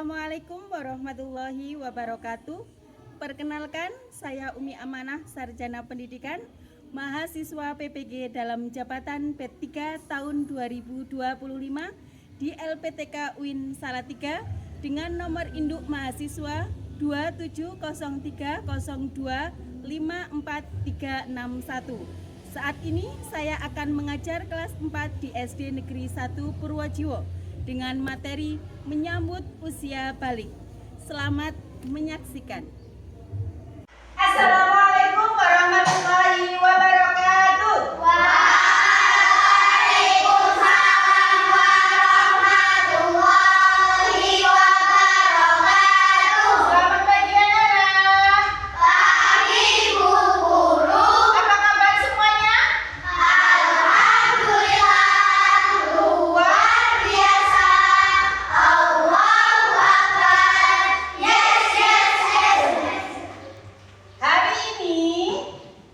Assalamualaikum warahmatullahi wabarakatuh. Perkenalkan, saya Umi Amanah, Sarjana Pendidikan, mahasiswa PPG dalam jabatan P3 tahun 2025 di LPTK UIN Salatiga dengan nomor induk mahasiswa 27020254361. Saat ini saya akan mengajar kelas 4 di SD Negeri 1 Purwojiwo dengan materi menyambut usia balik. Selamat menyaksikan. Assalamualaikum warahmatullahi wabarakatuh. Waalaikumsalam warahmatullahi wabarakatuh. Selamat pagi anak-anak. Pagi Bu Guru. Apa kabar semuanya? Alhamdulillah luar biasa. Allahu Akbar. Yes, yes, yes. Hari ini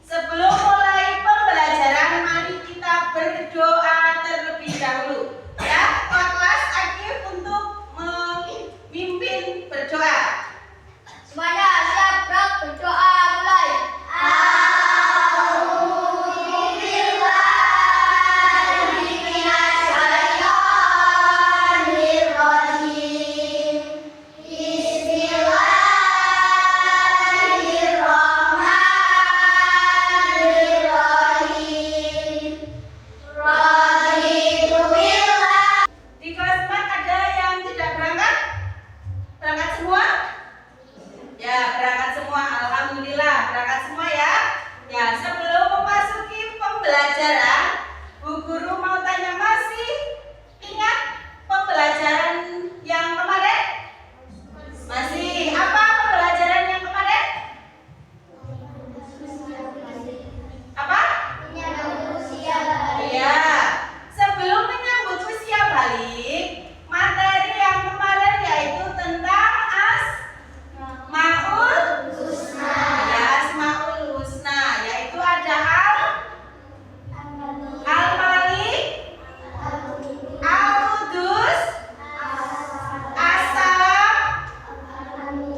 sebelum mulai pembelajaran, mari kita berdoa terlebih dahulu. Ya, kelas aktif untuk memimpin berdoa. Semuanya siap, gerak, berdoa mulai. Di kelas 4 ada yang tidak berangkat? Berangkat semua? Ya, berangkat semua. Alhamdulillah, berangkat semua ya. Ya, sebelum memasuki pembelajaran, Bu Guru mau tanya, masih ingat pembelajaran yang kemarin? Masih. Apa pembelajaran yang kemarin? Apa? Iya. Sebelum menyambut usia balik, materi yang kemarin yaitu tentang Asmaul Husna. Ya, Asmaul Husna, yaitu ada Al-Malik, Al-Qudus, As-Salam,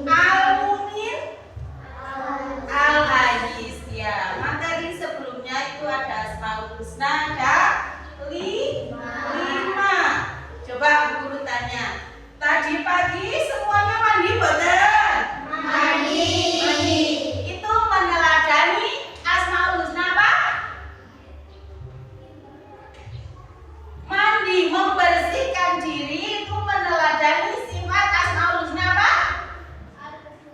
Al-Mumin, Al-Aziz. Ya, materi sebelumnya itu ada Asmaul Husna, ada 5. Coba Bu Guru tanya, tadi pagi semuanya mandi boten? Mandi. Itu meneladani Asmaul Husna apa? Mandi, membersihkan diri itu meneladani sifat Asmaul Husna apa?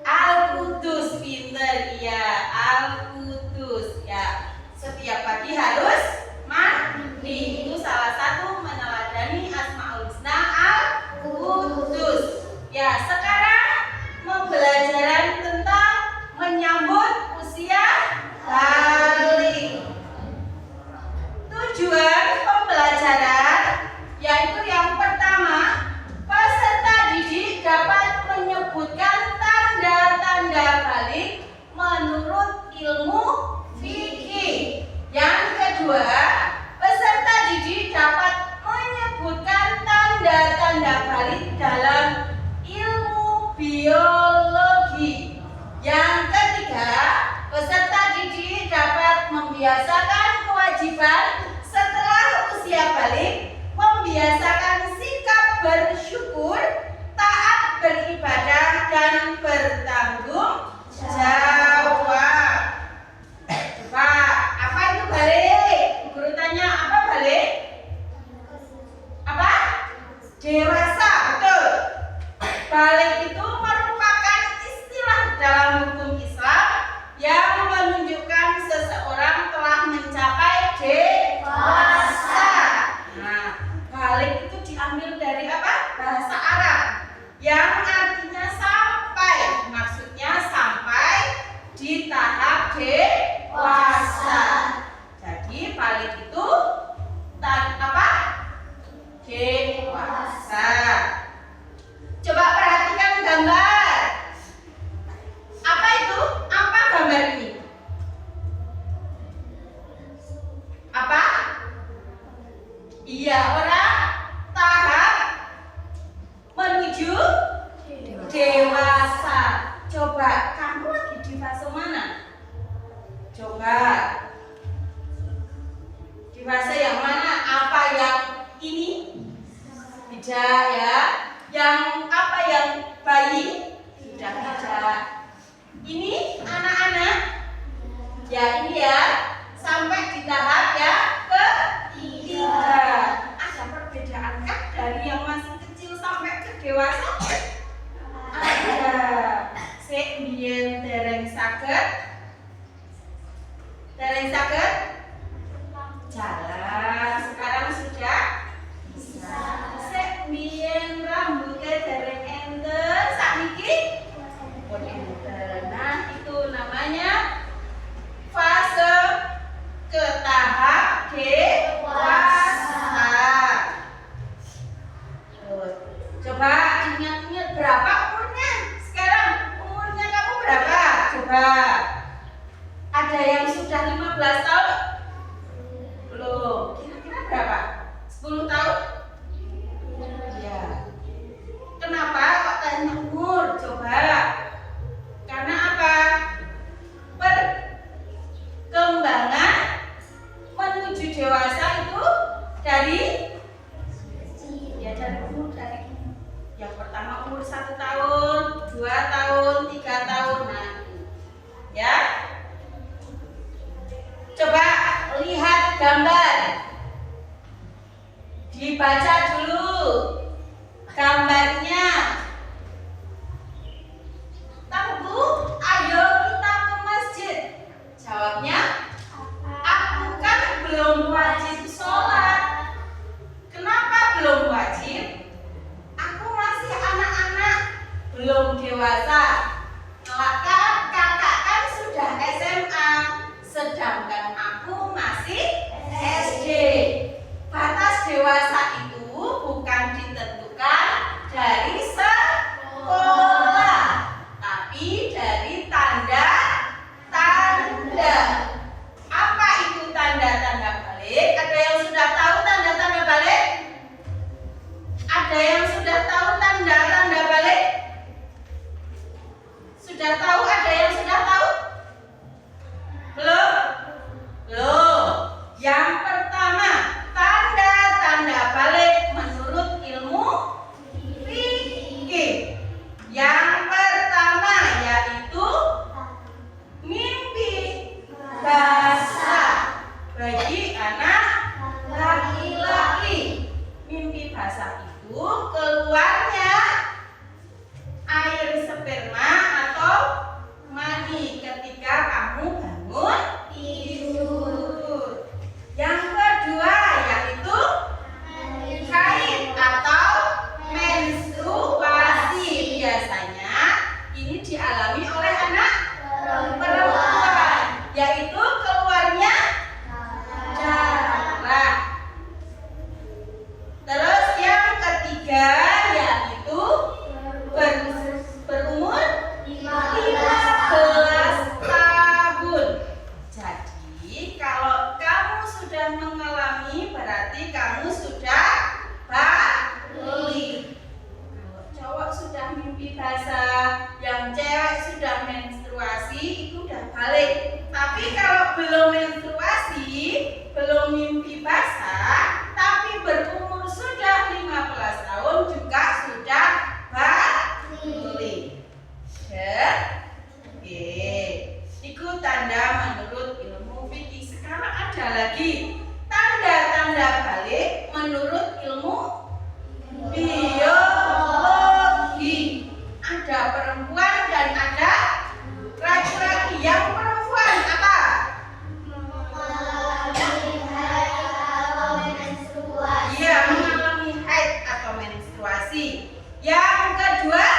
Al-Qudus. Pinter, ya, Al-Qudus. Ya, setiap pagi harus mandi. Itu salah satu meneladani Asmaul Husna Al-Qudus. Ya, sekarang pembelajaran tentang menyambut usia balik. Tujuan pembelajaran yaitu yang pertama, peserta didik dapat menyebutkan tanda-tanda balik menurut ilmu fikih. Yang kedua, peserta didik dapat menyebutkan tanda-tanda balik dalam ilmu biologi. Yang ketiga, peserta didik dapat membiasakan kewajiban setelah usia balik, membiasakan sikap bersyukur, taat beribadah, dan bertanggung jawab. Pak, apa itu balik? Guru tanya, apa balik? Apa? Dewasa, betul. Balik itu merupakan istilah dalam hukum Islam yang menunjukkan seseorang telah mencapai dewasa. Nah, balik itu diambil dari apa? Bahasa Arab yang artinya sampai. Maksudnya sampai di tahap dewasa. Jadi balik itu apa? Dewasa. Coba perhatikan gambar. Apa itu? Apa gambar ini? Apa? Iya, orang tahap menuju Dewasa yang mana? Apa yang ini? Tidak ya. Yang apa yang bayi? Sudah tidak. Ini anak-anak. Ya ini ya. Sampai di tahap ya ketiga. Ada perbedaankah dari yang masih kecil sampai ke dewasa? Ada. Sik biyen dereng saged. Dereng saged jalan. Sekarang sudah bisa. Sik biyen rambutnya dereng enten, sakniki pun enten. Nah, itu namanya fase ke tahap dewasa. Coba ingat-ingat berapa umurnya? Sekarang umurnya kamu berapa? Coba. Ada yang sudah 15 tahun? Belum. Kira-kira berapa? 10 tahun? Ya. Kenapa kok tanya umur? Coba. Karena apa? Perkembangan menuju dewasa itu dari umur dari yang pertama umur 1 tahun, 2 tahun, 3 tahun. Nah, ya. Coba lihat gambar. Dibaca dulu gambarnya. Tahu Bu? Ayo kita ke masjid. Jawabnya, aku kan belum wajib sholat. Kenapa belum wajib? Aku masih anak-anak, belum dewasa. Kakak kan sudah SMA, sedangkan aku masih SD. Batas dewasa itu bukan ditentukan dari sekolah, tapi dari tanda-tanda. Apa itu tanda-tanda balik? Ada yang sudah tahu tanda-tanda balik? Ada yang sudah tahu tanda-tanda balik? Sudah tahu? Ada yang sudah tahu? Belum? Belum. Yang pertama, tanda-tanda balik menurut ilmu fikih. Yang pertama yaitu mimpi basah bagi anak laki-laki. Mimpi basah itu keluarnya air sperma atau mani ketika kamu bangun tidur. Yang kedua yaitu haid atau menstruasi. Biasanya ini dialami oleh anak perempuan, yaitu keluarnya darah. Terus yang ketiga yaitu berumur 15 tahun. Jadi kalau kamu sudah mengalami berarti kamu sudah balik. Kalau cowok sudah mimpi basah, yang cewek sudah menstruasi itu udah balik. Tapi kalau belum menstruasi, belum mimpi basah, tapi berumur sudah 15 tahun juga sudah balik. Oke. Itu tanda menurut ilmu fikih. Sekarang ada lagi tanda-tanda balik menurut ilmu biologi. Ada perempuan dan ada laki-laki. Yang perempuan apa? Iya, mengalami haid atau menstruasi. Yang kedua,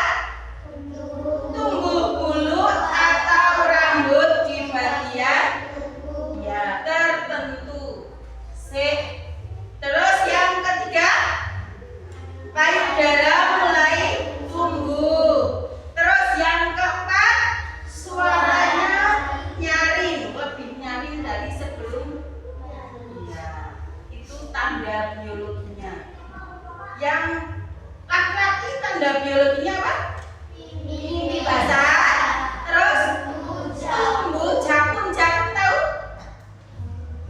tumbuh bulu atau rambut di bagian ya tertentu. Terus yang ketiga, payudara mulai tumbuh. Terus yang keempat, suaranya nyaring, lebih nyaring dari sebelum. Ya, itu tanda biologinya. Yang laki-laki tanda biologinya apa? Mimpi basah. Terus tumbuh jakun tahu?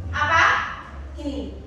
Apa? Ini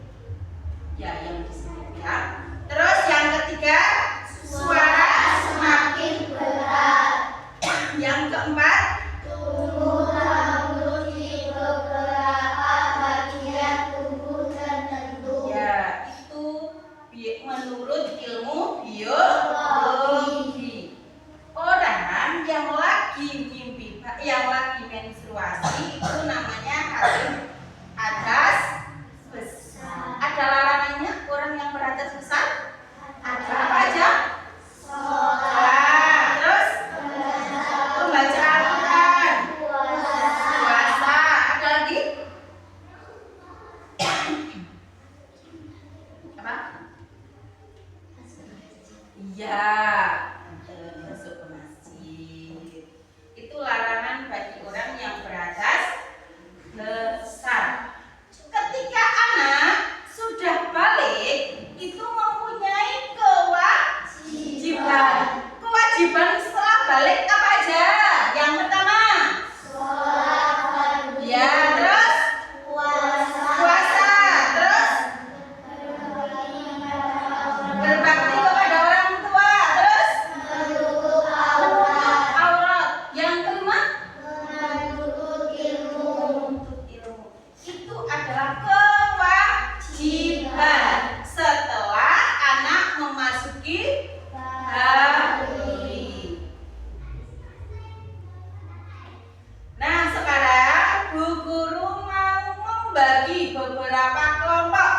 Ya, masuk ke masjid. Itu larangan bagi orang yang beratas besar. Ketika anak sudah balik, itu mempunyai kewajiban. Kewajiban setelah balik apa aja? Yang pertama, ya, terus puasa, terus berbakti kepada orang tua, terus menutup aurat. Yang kelima, menuntut ilmu. Itu adalah kewajiban setelah anak memasuki balik. Nah, sekarang Bu Guru mau membagi beberapa kelompok.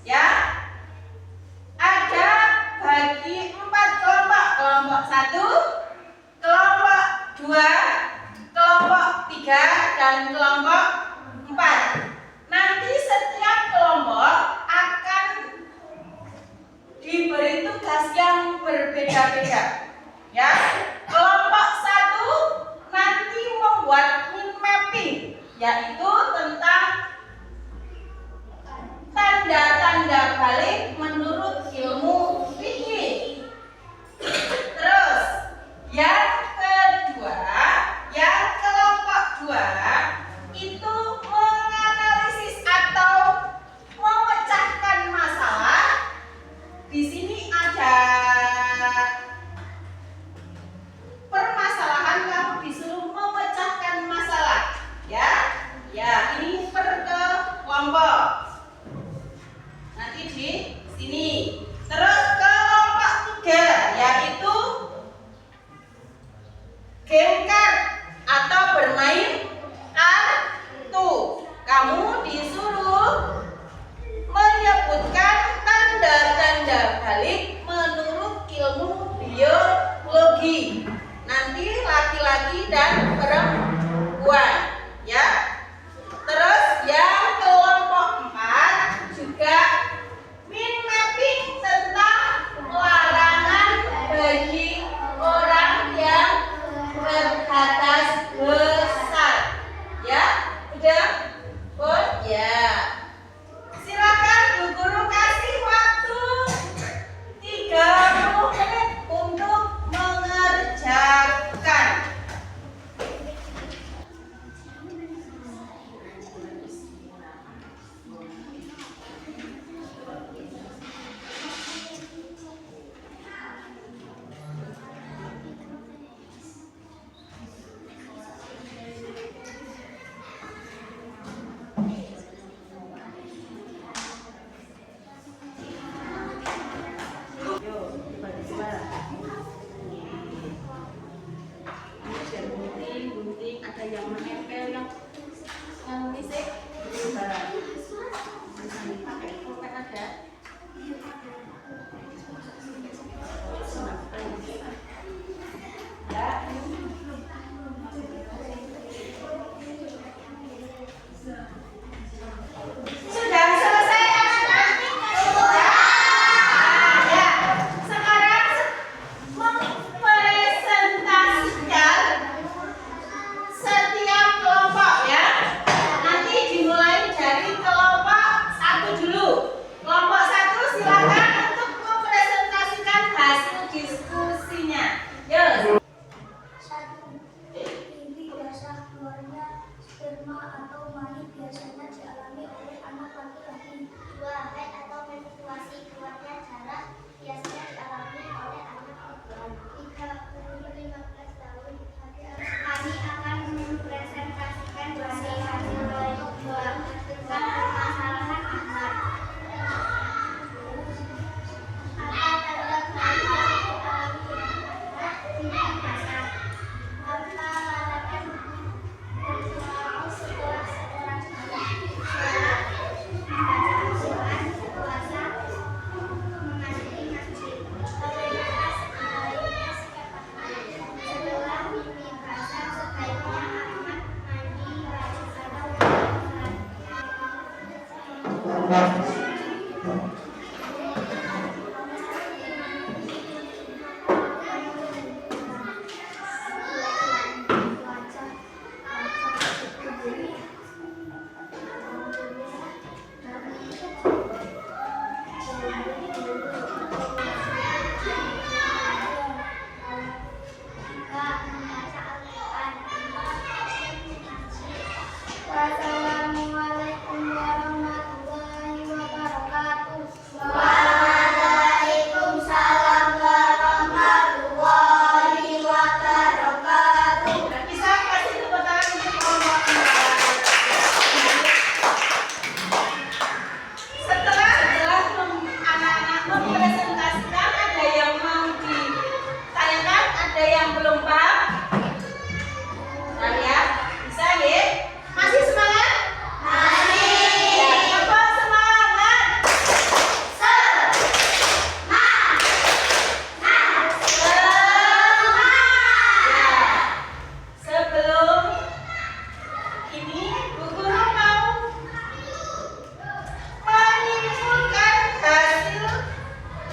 Ya. Ada bagi 4 kelompok. Kelompok 1, kelompok 2, kelompok 3, dan kelompok 4. Nanti setiap kelompok akan diberi tugas yang berbeda-beda. Ya. Kelompok 1 nanti membuat mind mapping, yaitu tentang tanda-tanda balik menurut ilmu fikih. Terus yang kedua, yang kelompok 2 itu menganalisis atau memecahkan masalah. Di sini ada permasalahan, kamu disuruh memecahkan masalah. Ya, ya, ini per kelompok. Nanti di sini. Terus kelompok 3 yaitu game card atau bermain kartu. Kamu disuruh menyebutkan tanda-tanda balik menurut ilmu biologi. Nanti laki-laki dan perempuan, ya. Terus yang kelompok 4 juga mind mapping tentang larangan bagi orang yang beratas besar. Ya, udah? Oh ya. Silakan Bu Guru kasih waktu 30 menit untuk mengerjakan. Gunting, ada yang menempel, yang misik, pakai pulpen ada. Ya. Sudah selesai anak-anak? Ya. Sekarang mempresentasikan setiap kelompok, ya. Nanti dimulai dari kelompok 1 dulu. Kelompok 1 silakan untuk mempresentasikan hasil diskusinya. Yuk. 1. Mimpi biasa keluarnya sperma atau mani biasanya dialami oleh anak laki-laki. 2. Haid atau menstruasi keluarnya darah biasanya dialami oleh anak perempuan. 3. Umur 15 tahun. Kami akan mempresentasikan hasil kelompok 2 tentang permasalahan anak. Apa tanda balik yang dialami mimpi basah? Apa larangan bersuami setelah seorang suami? Sholat, membaca Al-Quran, puasa, memasuki masjid. Bagaimana sebaiknya sikap anak? Setelah mimpi basah, sebaiknya anak mandi wajib atau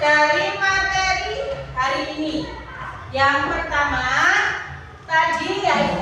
dari materi hari ini. Yang pertama tadi yaitu